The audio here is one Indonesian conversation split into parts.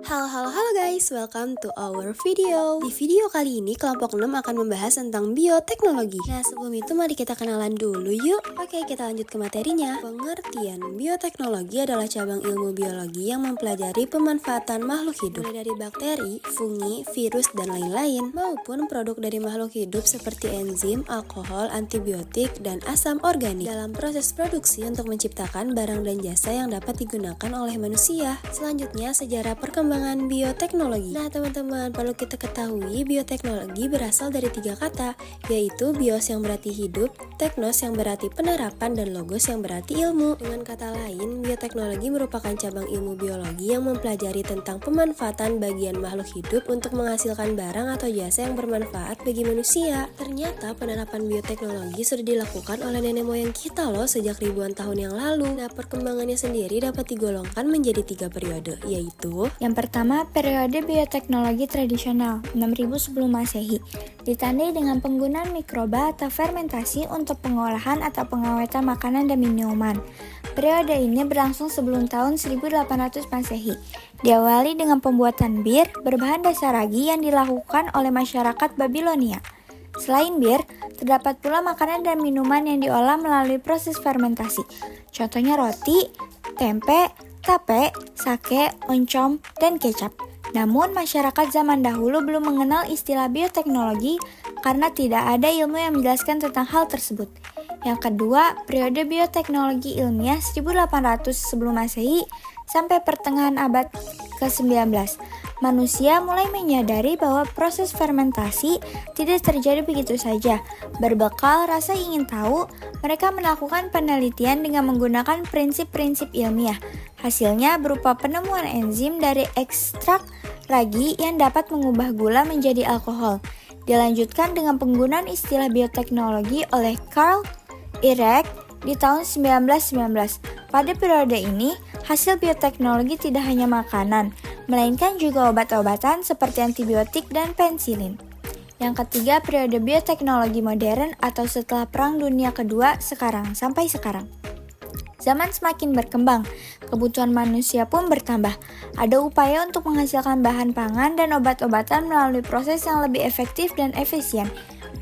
Halo guys, welcome to our video. Di video kali ini kelompok 6 akan membahas tentang bioteknologi. Nah sebelum itu mari kita kenalan dulu yuk. Oke, kita lanjut ke materinya. Pengertian bioteknologi adalah cabang ilmu biologi yang mempelajari pemanfaatan makhluk hidup, mulai dari bakteri, fungi, virus, dan lain-lain, maupun produk dari makhluk hidup seperti enzim, alkohol, antibiotik, dan asam organik dalam proses produksi untuk menciptakan barang dan jasa yang dapat digunakan oleh manusia. Selanjutnya, sejarah perkembangan bioteknologi. Nah teman-teman, perlu kita ketahui bioteknologi berasal dari 3 kata, yaitu bios yang berarti hidup, teknos yang berarti penerapan, dan logos yang berarti ilmu. Dengan kata lain, bioteknologi merupakan cabang ilmu biologi yang mempelajari tentang pemanfaatan bagian makhluk hidup untuk menghasilkan barang atau jasa yang bermanfaat bagi manusia. Ternyata penerapan bioteknologi sudah dilakukan oleh nenek moyang kita loh sejak ribuan tahun yang lalu. Nah perkembangannya sendiri dapat digolongkan menjadi 3 periode, yaitu yang pertama, periode bioteknologi tradisional 6000 sebelum Masehi, ditandai dengan penggunaan mikroba atau fermentasi untuk pengolahan atau pengawetan makanan dan minuman. Periode ini berlangsung sebelum tahun 1800 Masehi. Diawali dengan pembuatan bir berbahan dasar ragi yang dilakukan oleh masyarakat Babilonia. Selain bir, terdapat pula makanan dan minuman yang diolah melalui proses fermentasi. Contohnya roti, tempe, tape, sake, oncom, dan kecap. Namun, masyarakat zaman dahulu belum mengenal istilah bioteknologi karena tidak ada ilmu yang menjelaskan tentang hal tersebut. Yang kedua, periode bioteknologi ilmiah 1800 sebelum Masehi sampai pertengahan abad ke-19. Manusia mulai menyadari bahwa proses fermentasi tidak terjadi begitu saja. Berbekal rasa ingin tahu, mereka melakukan penelitian dengan menggunakan prinsip-prinsip ilmiah. Hasilnya berupa penemuan enzim dari ekstrak ragi yang dapat mengubah gula menjadi alkohol. Dilanjutkan dengan penggunaan istilah bioteknologi oleh Carl Irek di tahun 1919. Pada periode ini, hasil bioteknologi tidak hanya makanan, melainkan juga obat-obatan seperti antibiotik dan pensilin. Yang ketiga, periode bioteknologi modern atau setelah Perang Dunia Kedua sampai sekarang. Zaman semakin berkembang, kebutuhan manusia pun bertambah. Ada upaya untuk menghasilkan bahan pangan dan obat-obatan melalui proses yang lebih efektif dan efisien.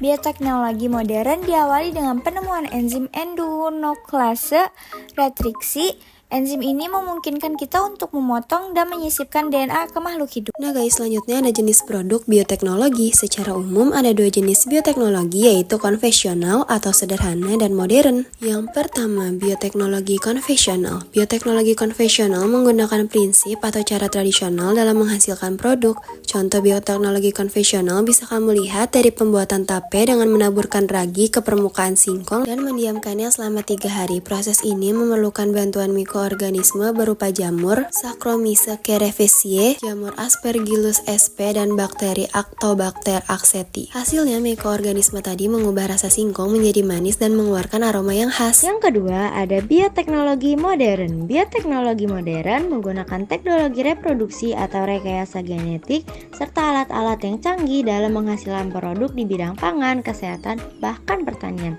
Bioteknologi modern diawali dengan penemuan enzim endonuklease retriksi. Enzim ini memungkinkan kita untuk memotong dan menyisipkan DNA ke makhluk hidup. Nah guys, selanjutnya ada jenis produk bioteknologi. Secara umum ada 2 jenis bioteknologi, yaitu konvensional atau sederhana dan modern. Yang pertama, bioteknologi konvensional. Bioteknologi konvensional menggunakan prinsip atau cara tradisional dalam menghasilkan produk. Contoh bioteknologi konvensional bisa kamu lihat dari pembuatan tape dengan menaburkan ragi ke permukaan singkong dan mendiamkannya selama 3 hari. Proses ini memerlukan bantuan mikroorganisme berupa jamur Saccharomyces cerevisiae, jamur Aspergillus sp, dan bakteri Actobacter aceti. Hasilnya, mikroorganisme tadi mengubah rasa singkong menjadi manis dan mengeluarkan aroma yang khas. Yang kedua, ada bioteknologi modern. Bioteknologi modern menggunakan teknologi reproduksi atau rekayasa genetik serta alat-alat yang canggih dalam menghasilkan produk di bidang pangan, kesehatan, bahkan pertanian.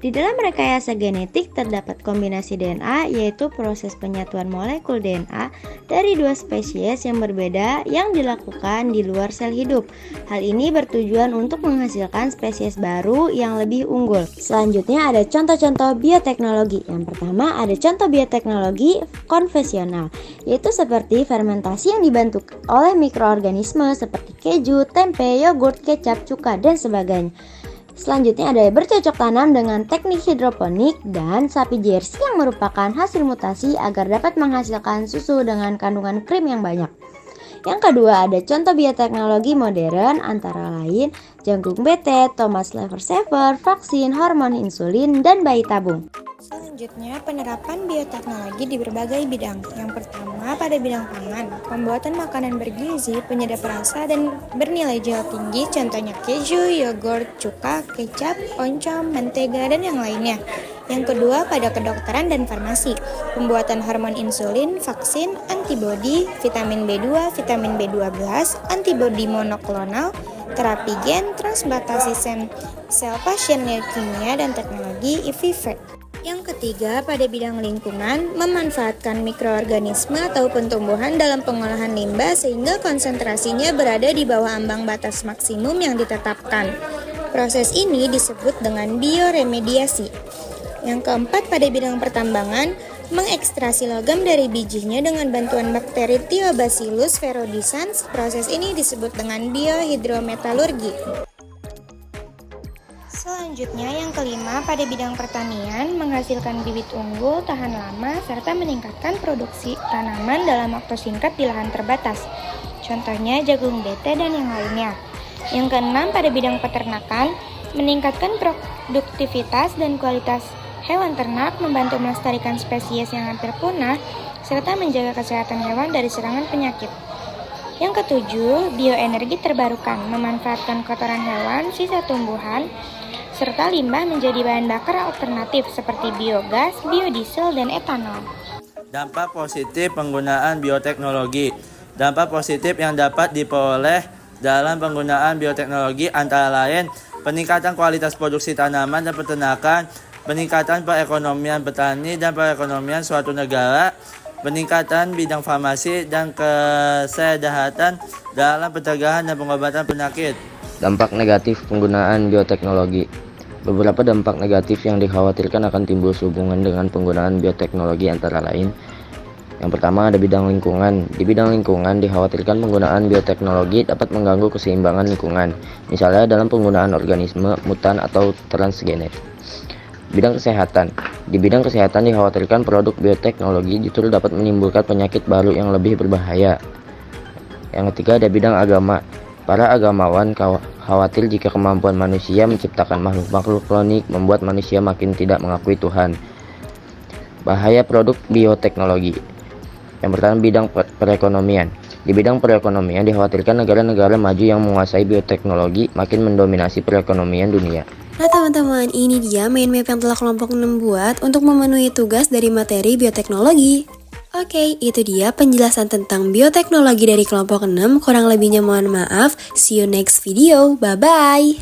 Di dalam rekayasa genetik terdapat kombinasi DNA, yaitu proses penyatuan molekul DNA dari 2 spesies yang berbeda yang dilakukan di luar sel hidup. Hal ini bertujuan untuk menghasilkan spesies baru yang lebih unggul. Selanjutnya ada contoh-contoh bioteknologi. Yang pertama ada contoh bioteknologi konvensional, yaitu seperti fermentasi yang dibantu oleh mikroorganisme seperti keju, tempe, yogurt, kecap, cuka, dan sebagainya. Selanjutnya ada bercocok tanam dengan teknik hidroponik dan sapi jersey yang merupakan hasil mutasi agar dapat menghasilkan susu dengan kandungan krim yang banyak. Yang kedua ada contoh bioteknologi modern antara lain jagung betet, tomat liver saver, vaksin, hormon insulin, dan bayi tabung. Selanjutnya, penerapan bioteknologi di berbagai bidang. Yang pertama, pada bidang pangan, pembuatan makanan bergizi, penyedap rasa, dan bernilai jual tinggi, contohnya keju, yogurt, cuka, kecap, oncom, mentega, dan yang lainnya. Yang kedua, pada kedokteran dan farmasi, pembuatan hormon insulin, vaksin, antibodi, vitamin B2, vitamin B12, antibodi monoklonal, terapi gen, transplantasi sel pasien leukemia, dan teknologi IVIVEC. Yang ketiga, ketiga, pada bidang lingkungan, memanfaatkan mikroorganisme ataupun tumbuhan dalam pengolahan limbah sehingga konsentrasinya berada di bawah ambang batas maksimum yang ditetapkan. Proses ini disebut dengan bioremediasi. Yang keempat, pada bidang pertambangan, mengekstrasi logam dari bijinya dengan bantuan bakteri Thiobacillus spheroidescens. Proses ini disebut dengan biohidrometalurgi. Selanjutnya yang kelima, pada bidang pertanian, menghasilkan bibit unggul, tahan lama, serta meningkatkan produksi tanaman dalam waktu singkat di lahan terbatas. Contohnya jagung bete dan yang lainnya. Yang keenam, pada bidang peternakan, meningkatkan produktivitas dan kualitas hewan ternak, membantu melestarikan spesies yang hampir punah, serta menjaga kesehatan hewan dari serangan penyakit. Yang ketujuh, bioenergi terbarukan, memanfaatkan kotoran hewan, sisa tumbuhan, serta limbah menjadi bahan bakar alternatif seperti biogas, biodiesel, dan etanol. Dampak positif penggunaan bioteknologi. Dampak positif yang dapat diperoleh dalam penggunaan bioteknologi antara lain peningkatan kualitas produksi tanaman dan peternakan, peningkatan perekonomian petani dan perekonomian suatu negara, peningkatan bidang farmasi dan kesehatan dalam pencegahan dan pengobatan penyakit. Dampak negatif penggunaan bioteknologi. Beberapa dampak negatif yang dikhawatirkan akan timbul sehubungan dengan penggunaan bioteknologi antara lain. Yang pertama ada bidang lingkungan. Di bidang lingkungan dikhawatirkan penggunaan bioteknologi dapat mengganggu keseimbangan lingkungan, misalnya dalam penggunaan organisme mutan atau transgenik. Bidang kesehatan. Di bidang kesehatan dikhawatirkan produk bioteknologi justru dapat menimbulkan penyakit baru yang lebih berbahaya. Yang ketiga ada bidang agama. Para agamawan khawatir jika kemampuan manusia menciptakan makhluk-makhluk klonik membuat manusia makin tidak mengakui Tuhan. Bahaya produk bioteknologi. Yang pertama bidang perekonomian. Di bidang perekonomian dikhawatirkan negara-negara maju yang menguasai bioteknologi makin mendominasi perekonomian dunia. Nah teman-teman, ini dia mind map yang telah kelompok 6 buat untuk memenuhi tugas dari materi bioteknologi. Oke, itu dia penjelasan tentang bioteknologi dari kelompok 6. Kurang lebihnya mohon maaf. See you next video. Bye-bye.